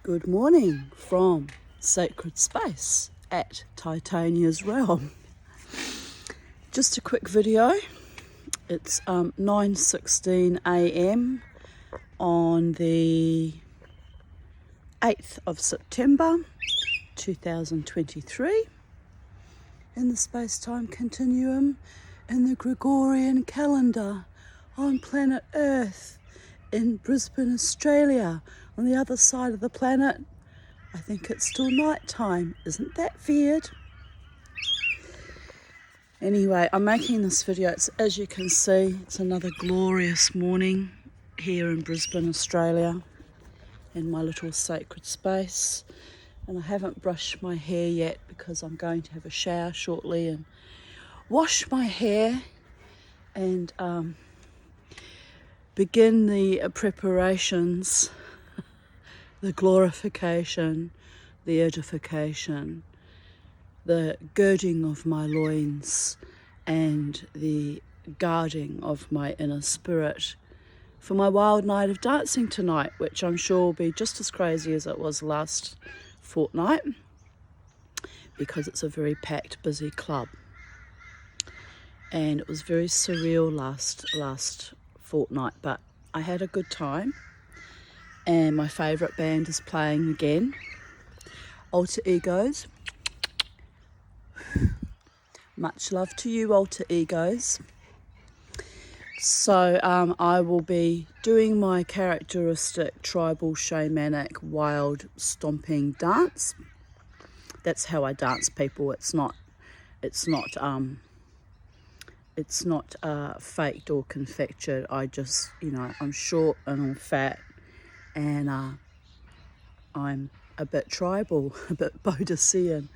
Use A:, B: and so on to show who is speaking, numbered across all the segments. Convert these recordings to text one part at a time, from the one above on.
A: Good morning from Sacred Space at Titania's Realm. Just a quick video. It's 9:16 a.m. on the 8th of September 2023 in the space-time continuum in the Gregorian calendar on planet Earth in Brisbane, Australia. On the other side of the planet, I think it's still night time. Isn't that weird? Anyway, I'm making this video. As you can see, it's another glorious morning here in Brisbane, Australia, in my little sacred space. And I haven't brushed my hair yet because I'm going to have a shower shortly and wash my hair and begin the preparations, the glorification, the edification, the girding of my loins and the guarding of my inner spirit for my wild night of dancing tonight, which I'm sure will be just as crazy as it was last fortnight because it's a very packed, busy club. And it was very surreal last fortnight, but I had a good time. And my favourite band is playing again, Alter Egos. Much love to you, Alter Egos. So I will be doing my characteristic tribal, shamanic, wild stomping dance. That's how I dance, people. It's not faked or confectured. I just, I'm short and I'm fat, and I'm a bit tribal, a bit Bodician.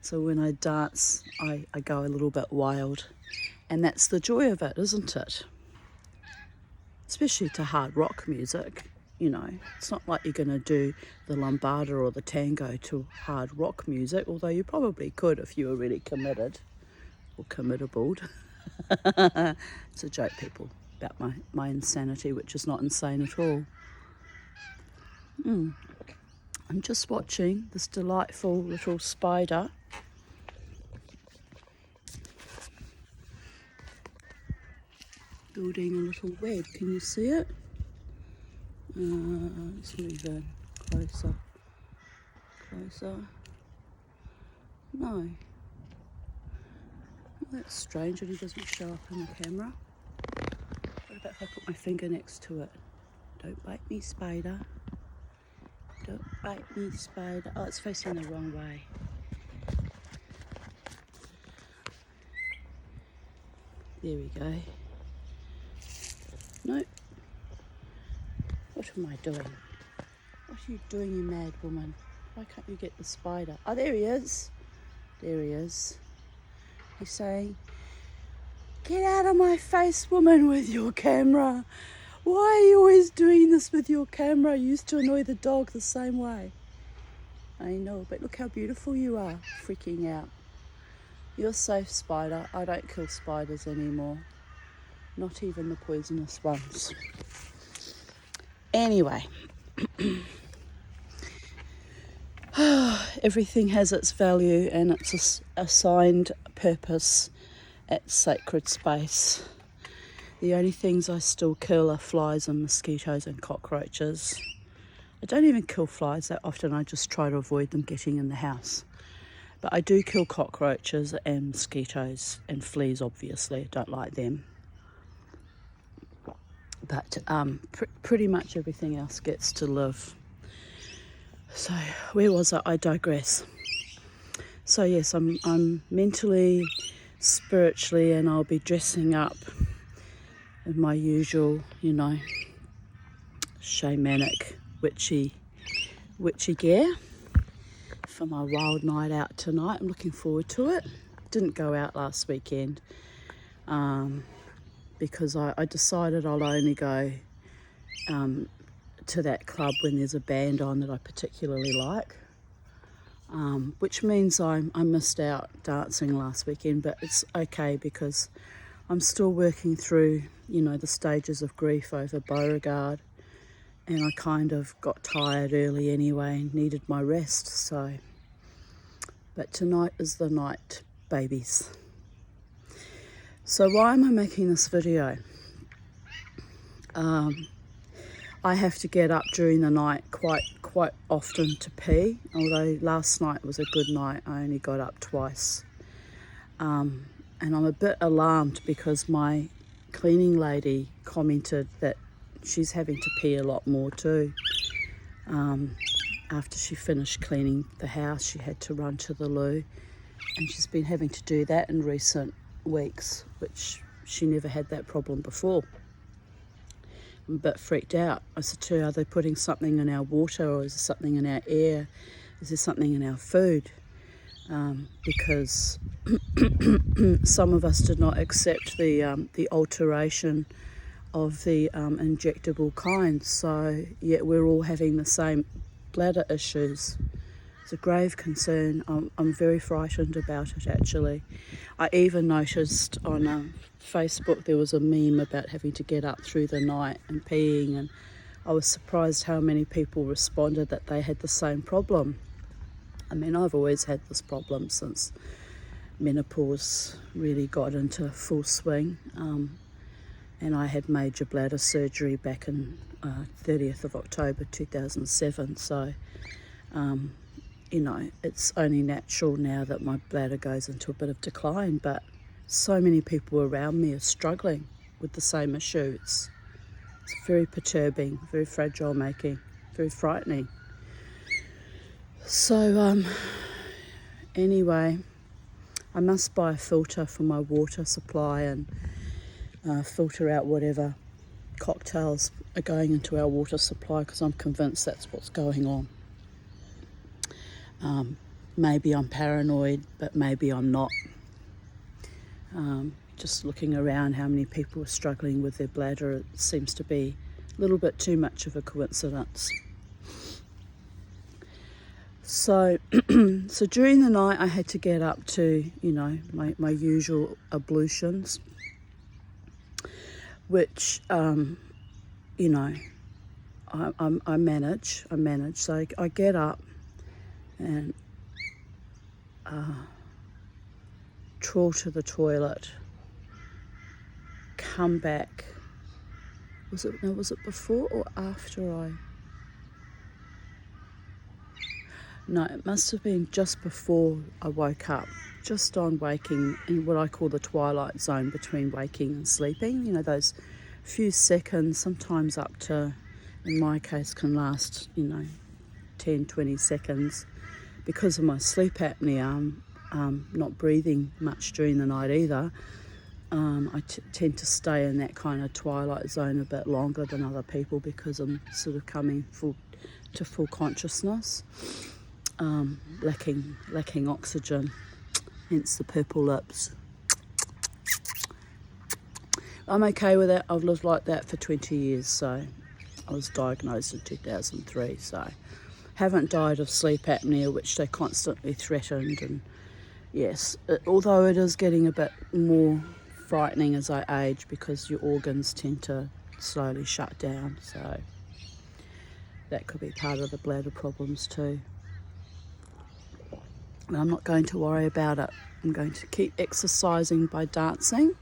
A: So when I dance, I go a little bit wild. And that's the joy of it, isn't it? Especially to hard rock music, It's not like you're going to do the lambada or the tango to hard rock music, although you probably could if you were really committed or committabled. It's a joke, people, about my insanity, which is not insane at all. I'm just watching this delightful little spider building a little web. Can you see it? Let's move in closer. No. Well, that's strange that he doesn't show up in the camera. What about if I put my finger next to it? Don't bite me, spider. Don't bite me, spider. Oh, it's facing the wrong way. There we go. Nope. What am I doing? What are you doing, you mad woman? Why can't you get the spider? Oh, there he is. There he is. He's saying, "Get out of my face, woman, with your camera. Why are you always doing this with your camera? You used to annoy the dog the same way." I know, but look how beautiful you are, freaking out. You're safe, spider. I don't kill spiders anymore. Not even the poisonous ones. Anyway. Everything has its value and its assigned purpose at Sacred Space. The only things I still kill are flies and mosquitoes and cockroaches. I don't even kill flies that often. I just try to avoid them getting in the house. But I do kill cockroaches and mosquitoes and fleas, obviously. I don't like them. But pretty much everything else gets to live. So where was I? I digress. So yes, I'm mentally, spiritually, and I'll be dressing up in my usual, shamanic, witchy gear for my wild night out tonight. I'm looking forward to it. Didn't go out last weekend because I decided I'll only go to that club when there's a band on that I particularly like, which means I missed out dancing last weekend, but it's okay because I'm still working through, the stages of grief over Beauregard and I kind of got tired early anyway and needed my rest. So, but tonight is the night, babies. So why am I making this video? I have to get up during the night quite often to pee, although last night was a good night. I only got up twice. And I'm a bit alarmed because my cleaning lady commented that she's having to pee a lot more too. After she finished cleaning the house, she had to run to the loo, and she's been having to do that in recent weeks, which she never had that problem before. I'm a bit freaked out. I said to her, are they putting something in our water, or is there something in our air? Is there something in our food? Because some of us did not accept the alteration of the injectable kind, so yet we're all having the same bladder issues. It's a grave concern. I'm very frightened about it, actually. I even noticed on Facebook there was a meme about having to get up through the night and peeing, and I was surprised how many people responded that they had the same problem. I mean, I've always had this problem since menopause really got into full swing, and I had major bladder surgery back in 30th of October 2007, so you know, it's only natural now that my bladder goes into a bit of decline, but so many people around me are struggling with the same issue. It's very perturbing, very fragile making, very frightening. So anyway, I must buy a filter for my water supply and filter out whatever cocktails are going into our water supply, because I'm convinced that's what's going on. Maybe I'm paranoid, but maybe I'm not. Just looking around how many people are struggling with their bladder, it seems to be a little bit too much of a coincidence. So so during the night I had to get up to, you know, my usual ablutions, which you know, I manage. So I get up and trawl to the toilet, come back. Was it before or after No, it must have been just before I woke up, just on waking, in what I call the twilight zone between waking and sleeping. You know, those few seconds, sometimes up to, in my case, can last, you know, 10, 20 seconds. Because of my sleep apnea, I'm not breathing much during the night either. I tend to stay in that kind of twilight zone a bit longer than other people because I'm sort of coming to full consciousness. Lacking oxygen, hence the purple lips. I'm okay with that. I've lived like that for 20 years, so I was diagnosed in 2003, so haven't died of sleep apnea, which they constantly threatened. And yes, although it is getting a bit more frightening as I age, because your organs tend to slowly shut down, so that could be part of the bladder problems too. And I'm not going to worry about it. I'm going to keep exercising by dancing,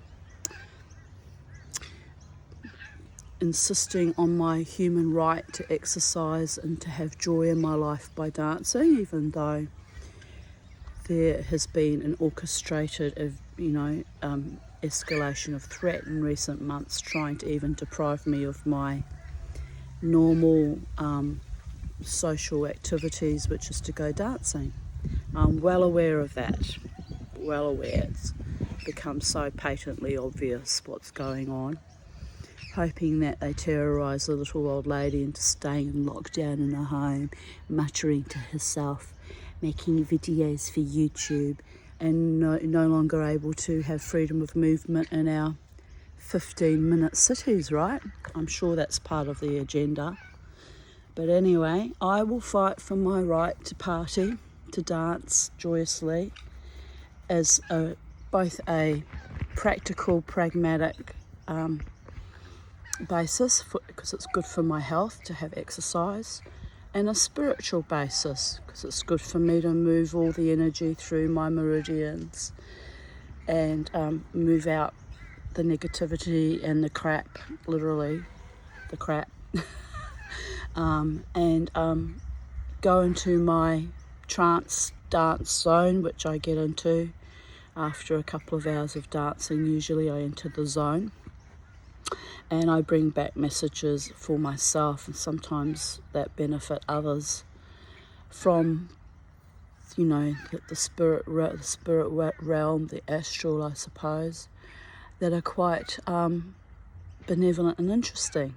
A: insisting on my human right to exercise and to have joy in my life by dancing, even though there has been an orchestrated, escalation of threat in recent months, trying to even deprive me of my normal social activities, which is to go dancing. I'm well aware of that, well aware. It's become so patently obvious what's going on. Hoping that they terrorise the little old lady into staying in lockdown in her home, muttering to herself, making videos for YouTube, and no longer able to have freedom of movement in our 15-minute cities, right? I'm sure that's part of the agenda. But anyway, I will fight for my right to party, to dance joyously, as both a practical, pragmatic basis, because it's good for my health to have exercise, and a spiritual basis because it's good for me to move all the energy through my meridians and move out the negativity and the crap, literally the crap, and go into my trance dance zone, which I get into after a couple of hours of dancing. Usually I enter the zone and I bring back messages for myself, and sometimes that benefit others from, you know, the spirit realm, the astral, I suppose, that are quite benevolent and interesting,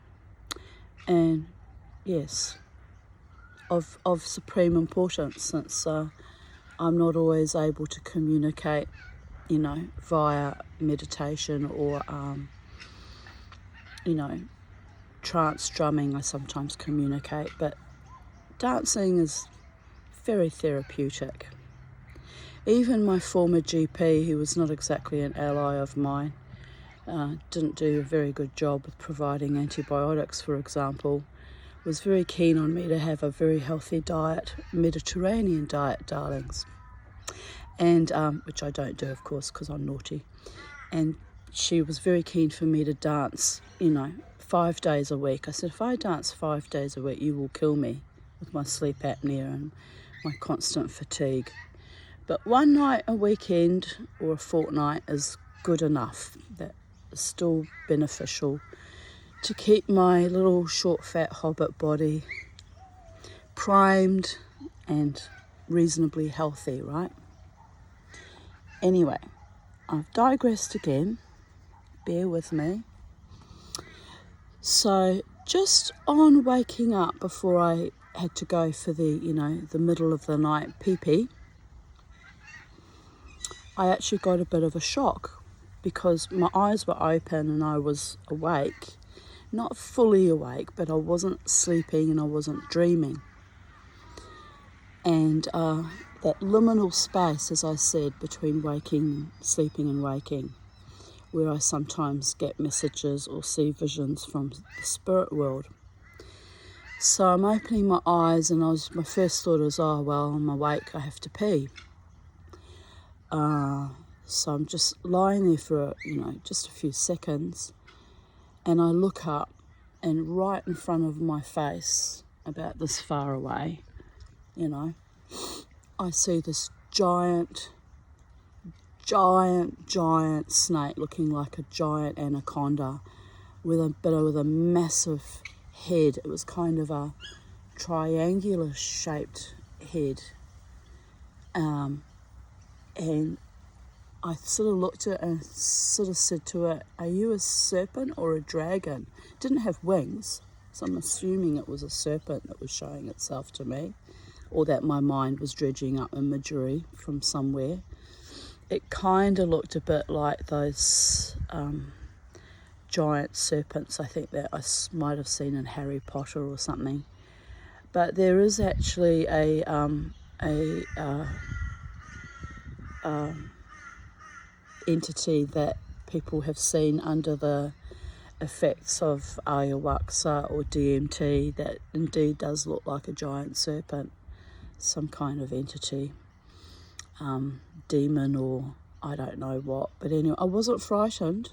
A: and yes, of supreme importance, since I'm not always able to communicate, you know, via meditation or you know, trance drumming. I sometimes communicate, but dancing is very therapeutic. Even my former GP, who was not exactly an ally of mine, didn't do a very good job with providing antibiotics, for example, was very keen on me to have a very healthy diet, Mediterranean diet, darlings, and which I don't do, of course, because I'm naughty. And she was very keen for me to dance, you know, 5 days a week. I said, if I dance 5 days a week, you will kill me with my sleep apnea and my constant fatigue. But one night a weekend or a fortnight is good enough. That is still beneficial to keep my little short fat hobbit body primed and reasonably healthy, right? Anyway, I've digressed again. Bear with me. So just on waking up before I had to go for the, you know, the middle of the night pee-pee, I actually got a bit of a shock because my eyes were open and I was awake. Not fully awake, but I wasn't sleeping and I wasn't dreaming. And that liminal space, as I said, between waking, sleeping and waking, where I sometimes get messages or see visions from the spirit world. So I'm opening my eyes and my first thought is, oh, well, I'm awake, I have to pee. So I'm just lying there for, you know, just a few seconds, and I look up, and right in front of my face, about this far away, you know, I see this giant snake looking like a giant anaconda with a massive head. It was kind of a triangular shaped head. And I sort of looked at it and sort of said to it, are you a serpent or a dragon? It didn't have wings, so I'm assuming it was a serpent that was showing itself to me, or that my mind was dredging up imagery from somewhere. It kind of looked a bit like those giant serpents I think that I might have seen in Harry Potter or something. But there is actually a entity that people have seen under the effects of ayahuasca or DMT that indeed does look like a giant serpent, some kind of entity, demon or I don't know what. But anyway, I wasn't frightened.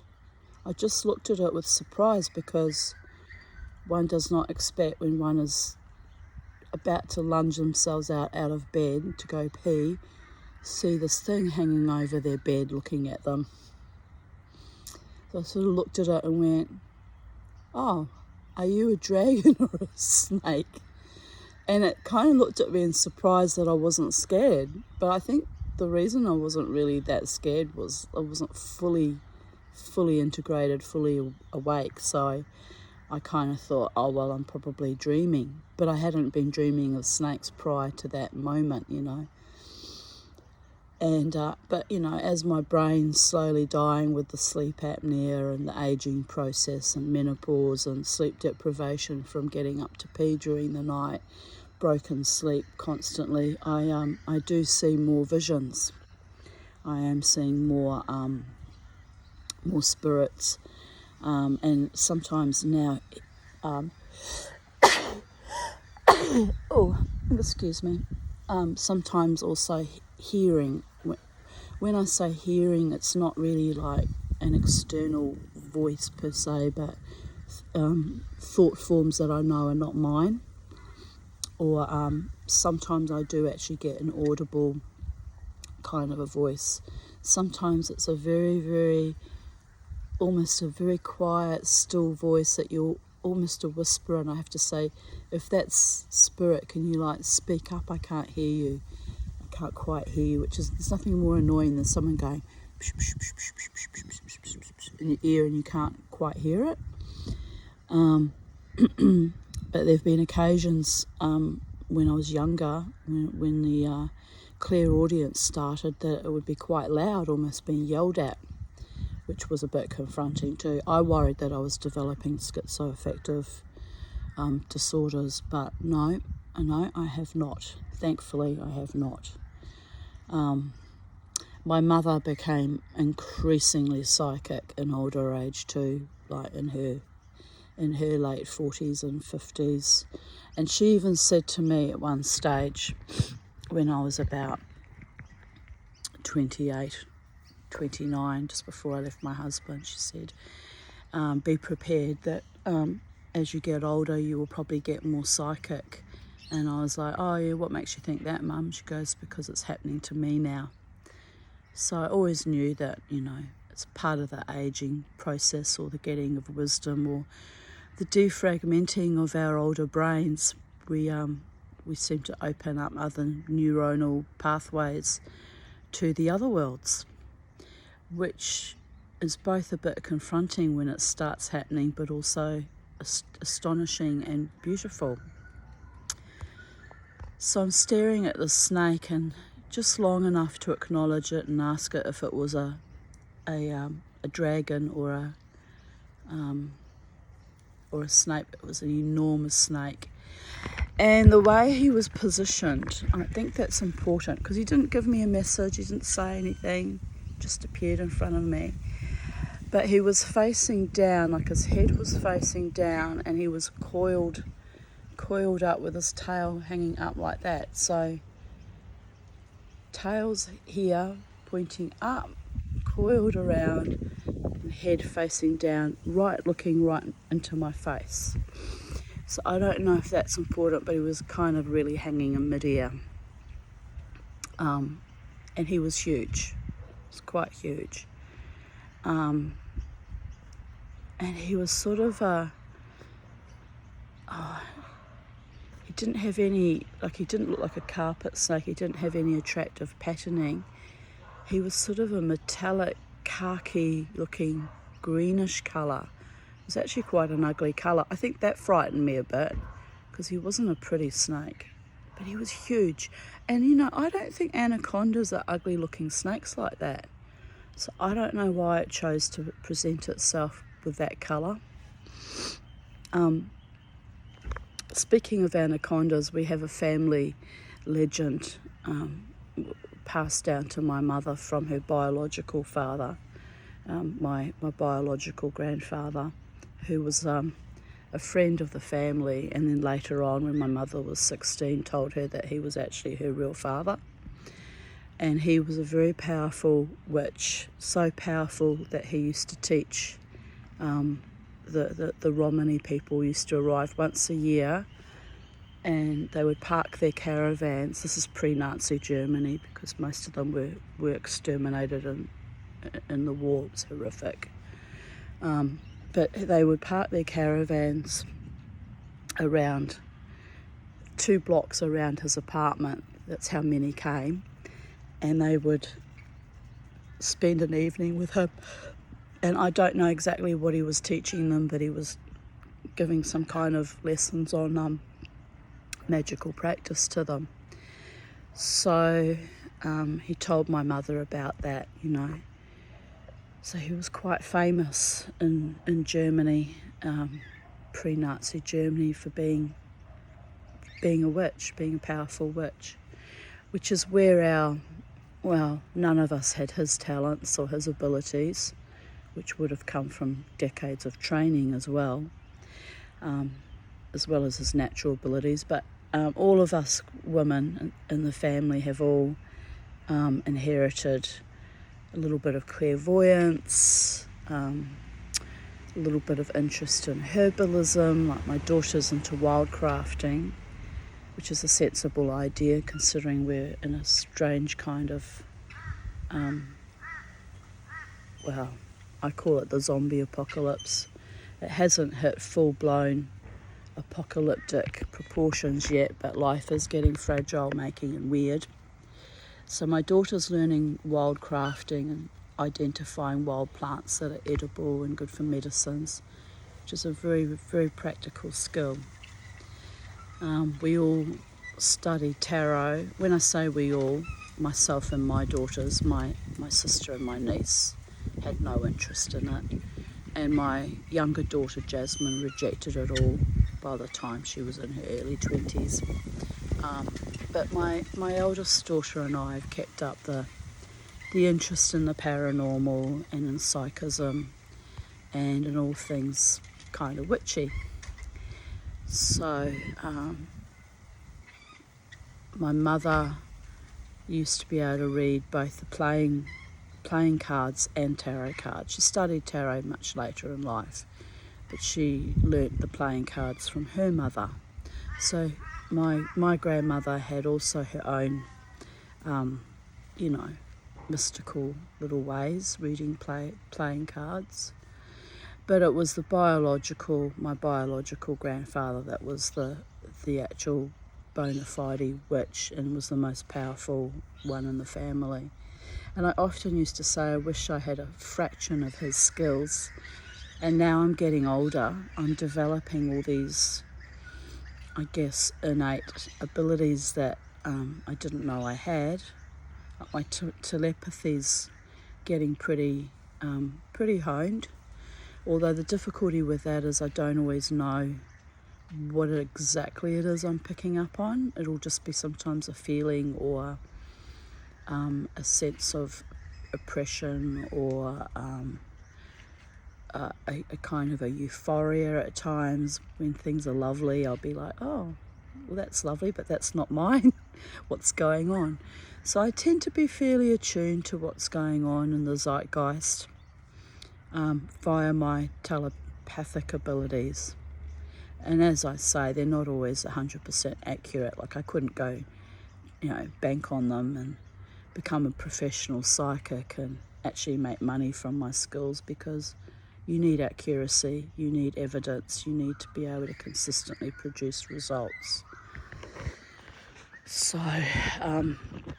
A: I just looked at it with surprise, because one does not expect, when one is about to lunge themselves out of bed to go pee, see this thing hanging over their bed looking at them. So I sort of looked at it and went, oh, are you a dragon or a snake? And it kind of looked at me in surprise that I wasn't scared. But I think the reason I wasn't really that scared was I wasn't fully integrated, fully awake. So I kind of thought, oh, well, I'm probably dreaming. But I hadn't been dreaming of snakes prior to that moment, you know. And but, you know, as my brain's slowly dying with the sleep apnea and the aging process and menopause and sleep deprivation from getting up to pee during the night, broken sleep constantly, I do see more visions. I am seeing more spirits. And sometimes now, oh, excuse me, sometimes also hearing. When I say hearing, it's not really like an external voice per se, but thought forms that I know are not mine. Or sometimes I do actually get an audible kind of a voice. Sometimes it's a very, very, almost a very quiet, still voice that you're almost a whisper, and I have to say, if that's spirit, can you like speak up? I can't hear you. I can't quite hear you, which is, there's nothing more annoying than someone going in your ear and you can't quite hear it. But there have been occasions when I was younger, when the clairaudience started, that it would be quite loud, almost being yelled at, which was a bit confronting too. I worried that I was developing schizoaffective disorders, but no, I have not. Thankfully, I have not. My mother became increasingly psychic in older age too, like in her late 40s and 50s. And she even said to me at one stage, when I was about 28, 29, just before I left my husband, she said, be prepared that as you get older you will probably get more psychic. And I was like, oh yeah, what makes you think that, Mum? She goes, because it's happening to me now. So I always knew that, you know, it's part of the aging process, or the getting of wisdom, or the defragmenting of our older brains. We seem to open up other neuronal pathways to the other worlds, which is both a bit confronting when it starts happening, but also astonishing and beautiful. So I'm staring at this snake, and just long enough to acknowledge it and ask it if it was a dragon or a snake. It was an enormous snake. And the way he was positioned, I think that's important, because he didn't give me a message, he didn't say anything, just appeared in front of me. But he was facing down, like his head was facing down, and he was coiled up with his tail hanging up like that. So tail's here, pointing up, coiled around, and head facing down, looking right into my face. So I don't know if that's important, but he was kind of really hanging in midair. And he was huge. He was quite huge. And he was sort of he didn't have any, he didn't look like a carpet snake, he didn't have any attractive patterning. He was sort of a metallic, khaki looking greenish colour. It was actually quite an ugly colour. I think that frightened me a bit, because he wasn't a pretty snake, but he was huge. And you know, I don't think anacondas are ugly looking snakes like that. So I don't know why it chose to present itself with that colour. Speaking of anacondas, we have a family legend passed down to my mother from her biological father, my biological grandfather, who was a friend of the family, and then later on, when my mother was 16, told her that he was actually her real father. And he was a very powerful witch, so powerful that he used to teach. The Romani people used to arrive once a year, and they would park their caravans. This is pre-Nazi Germany, because most of them were exterminated in the war. It was horrific. But they would park their caravans around 2 blocks around his apartment. That's how many came. And they would spend an evening with him. And I don't know exactly what he was teaching them, but he was giving some kind of lessons on magical practice to them. So he told my mother about that, you know. So he was quite famous in Germany, pre-Nazi Germany, for being a witch, being a powerful witch, which is where none of us had his talents or his abilities. which would have come from decades of training as well as his natural abilities. But all of us women in the family have all inherited a little bit of clairvoyance, a little bit of interest in herbalism. Like my daughter's into wildcrafting, which is a sensible idea considering we're in a strange kind of, I call it the zombie apocalypse. It hasn't hit full-blown apocalyptic proportions yet, but life is getting fragile, making it weird. So my daughter's learning wildcrafting and identifying wild plants that are edible and good for medicines, which is a very, very practical skill. We all study tarot. When I say we all, myself and my daughters, my sister and my niece had no interest in it, and my younger daughter Jasmine rejected it all by the time she was in her early 20s. But my eldest daughter and I have kept up the interest in the paranormal and in psychism and in all things kind of witchy. So my mother used to be able to read both the playing cards and tarot cards. She studied tarot much later in life, but she learnt the playing cards from her mother. So my grandmother had also her own, mystical little ways, reading playing cards. But it was my biological grandfather that was the actual bona fide witch and was the most powerful one in the family. And I often used to say I wish I had a fraction of his skills. And now I'm getting older, I'm developing all these, I guess, innate abilities that I didn't know I had. My telepathy's getting pretty honed. Although the difficulty with that is I don't always know what exactly it is I'm picking up on. It'll just be sometimes a feeling or a sense of oppression or a kind of a euphoria at times. When things are lovely, I'll be like, oh, well, that's lovely, but that's not mine. What's going on? So I tend to be fairly attuned to what's going on in the zeitgeist via my telepathic abilities. And as I say, they're not always 100% accurate. Like I couldn't go, bank on them and become a professional psychic and actually make money from my skills, because you need accuracy, you need evidence, you need to be able to consistently produce results. So,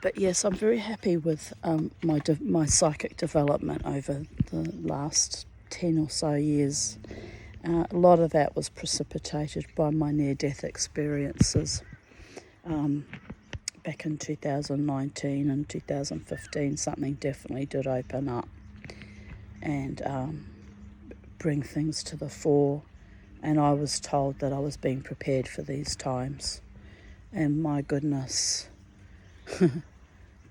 A: but yes, I'm very happy with my psychic development over the last 10 or so years. A lot of that was precipitated by my near-death experiences back in 2019 and 2015. Something definitely did open up and bring things to the fore, and I was told that I was being prepared for these times. And my goodness,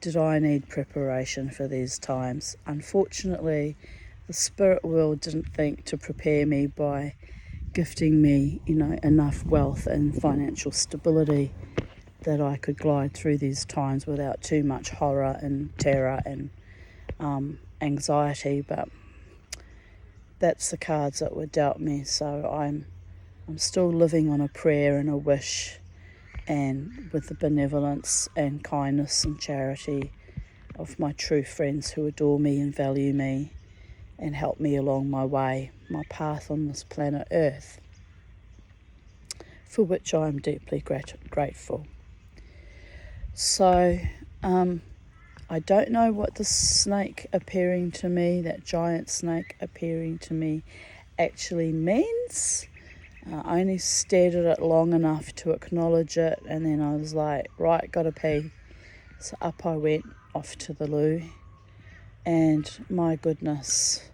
A: did I need preparation for these times. Unfortunately, the spirit world didn't think to prepare me by gifting me, enough wealth and financial stability that I could glide through these times without too much horror and terror and anxiety. But that's the cards that were dealt me. So I'm still living on a prayer and a wish, and with the benevolence and kindness and charity of my true friends who adore me and value me and help me along my way, my path on this planet Earth, for which I am deeply grateful. So I don't know what the snake appearing to me, that giant snake appearing to me, actually means. I only stared at it long enough to acknowledge it, and then I was like, right, gotta pee. So up I went off to the loo, and my goodness,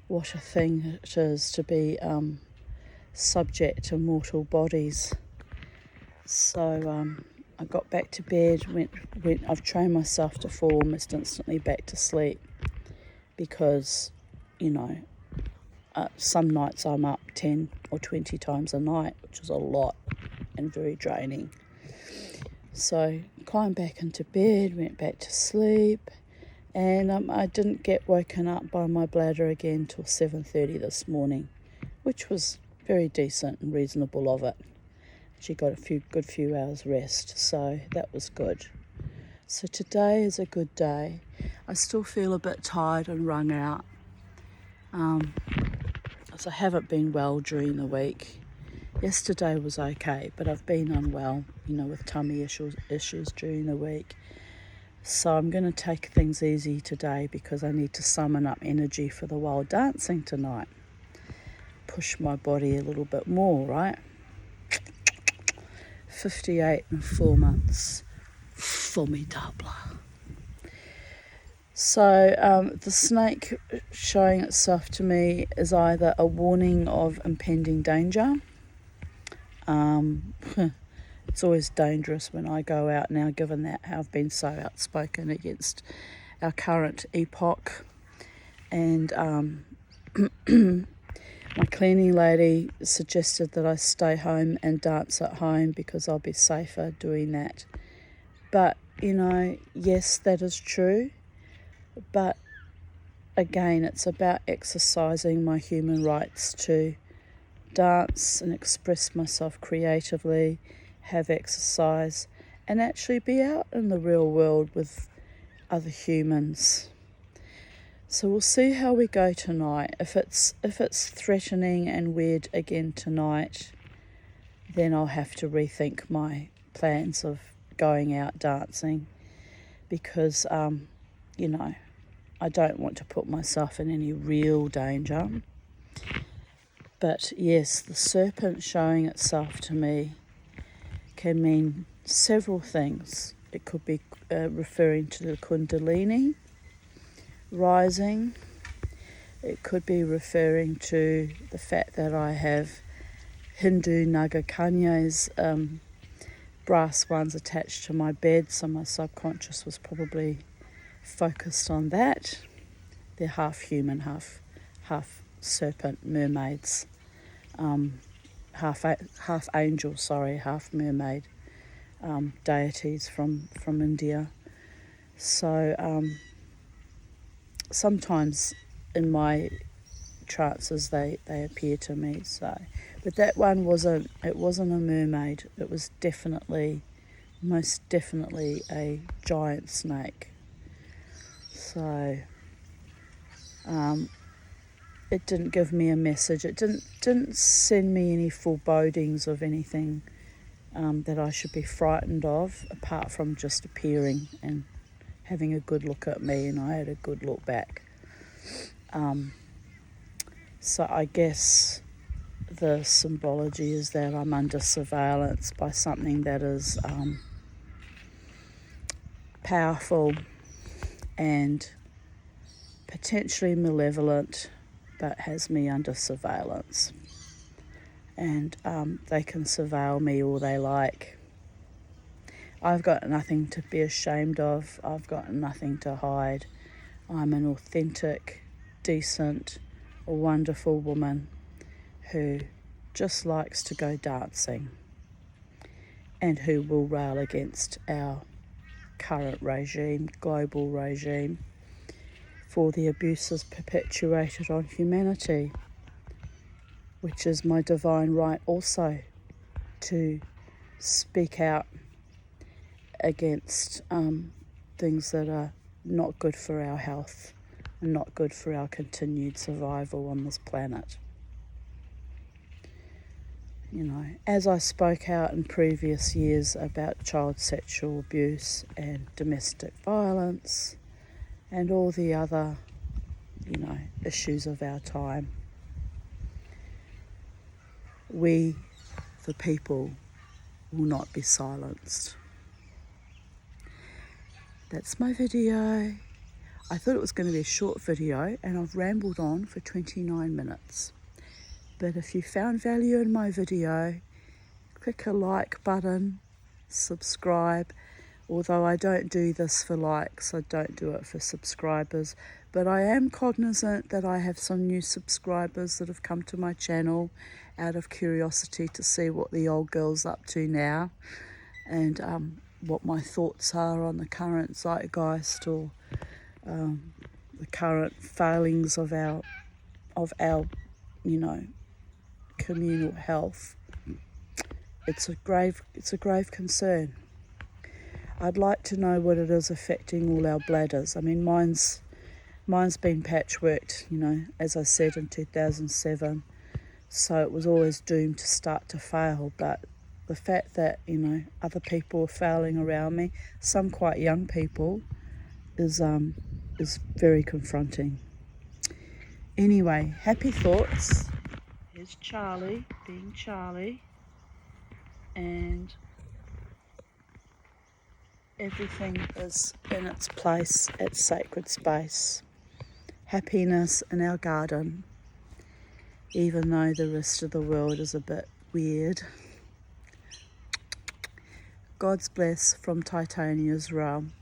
A: what a thing it is to be subject to mortal bodies. So I got back to bed, I've trained myself to fall almost instantly back to sleep, because you know, some nights I'm up 10 or 20 times a night, which is a lot and very draining. So climbed back into bed, went back to sleep, and I didn't get woken up by my bladder again till 7:30 this morning, which was very decent and reasonable of it. She got a good few hours rest, so that was good. So today is a good day. I still feel a bit tired and wrung out, as I haven't been well during the week. Yesterday was okay, but I've been unwell, with tummy issues during the week. So I'm going to take things easy today because I need to summon up energy for the wild dancing tonight. Push my body a little bit more, right? 58 and 4 months. Formidable. So the snake showing itself to me is either a warning of impending danger. It's always dangerous when I go out now, given that I've been so outspoken against our current epoch. And my cleaning lady suggested that I stay home and dance at home because I'll be safer doing that. But, yes, that is true. But again, it's about exercising my human rights to dance and express myself creatively, have exercise, and actually be out in the real world with other humans. So we'll see how we go tonight. If it's threatening and weird again tonight, then I'll have to rethink my plans of going out dancing because, I don't want to put myself in any real danger. But yes, the serpent showing itself to me can mean several things. It could be referring to the Kundalini rising. It could be referring to the fact that I have Hindu Naga Kanyas, brass ones attached to my bed, so my subconscious was probably focused on that. They're half human, half serpent, mermaids, half angel, half mermaid, deities from India. So sometimes in my trances they appear to me. So, but that one wasn't a mermaid. It was most definitely a giant snake. So it didn't give me a message. It didn't send me any forebodings of anything that I should be frightened of, apart from just appearing and having a good look at me, and I had a good look back. So I guess the symbology is that I'm under surveillance by something that is powerful and potentially malevolent, but has me under surveillance. And they can surveil me all they like. I've got nothing to be ashamed of. I've got nothing to hide. I'm an authentic, decent, wonderful woman who just likes to go dancing and who will rail against our current regime, global regime, for the abuses perpetuated on humanity, which is my divine right also to speak out against things that are not good for our health and not good for our continued survival on this planet. As I spoke out in previous years about child sexual abuse and domestic violence and all the other, issues of our time, we, the people, will not be silenced. That's my video. I thought it was going to be a short video, and I've rambled on for 29 minutes. But if you found value in my video, click a like button, subscribe, Although I don't do this for likes, I don't do it for subscribers, but I am cognizant that I have some new subscribers that have come to my channel out of curiosity to see what the old girl's up to now, and what my thoughts are on the current zeitgeist, or the current failings of our communal health. It's a grave concern. I'd like to know what it is affecting all our bladders. I mean, mine's been patchworked, as I said, in 2007. So it was always doomed to start to fail. But the fact that, other people are failing around me, some quite young people, is very confronting. Anyway, happy thoughts. Here's Charlie being Charlie. And everything is in its place at sacred space. Happiness in our garden, even though the rest of the world is a bit weird. God's bless from Titania's realm,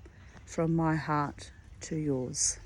A: from my heart to yours.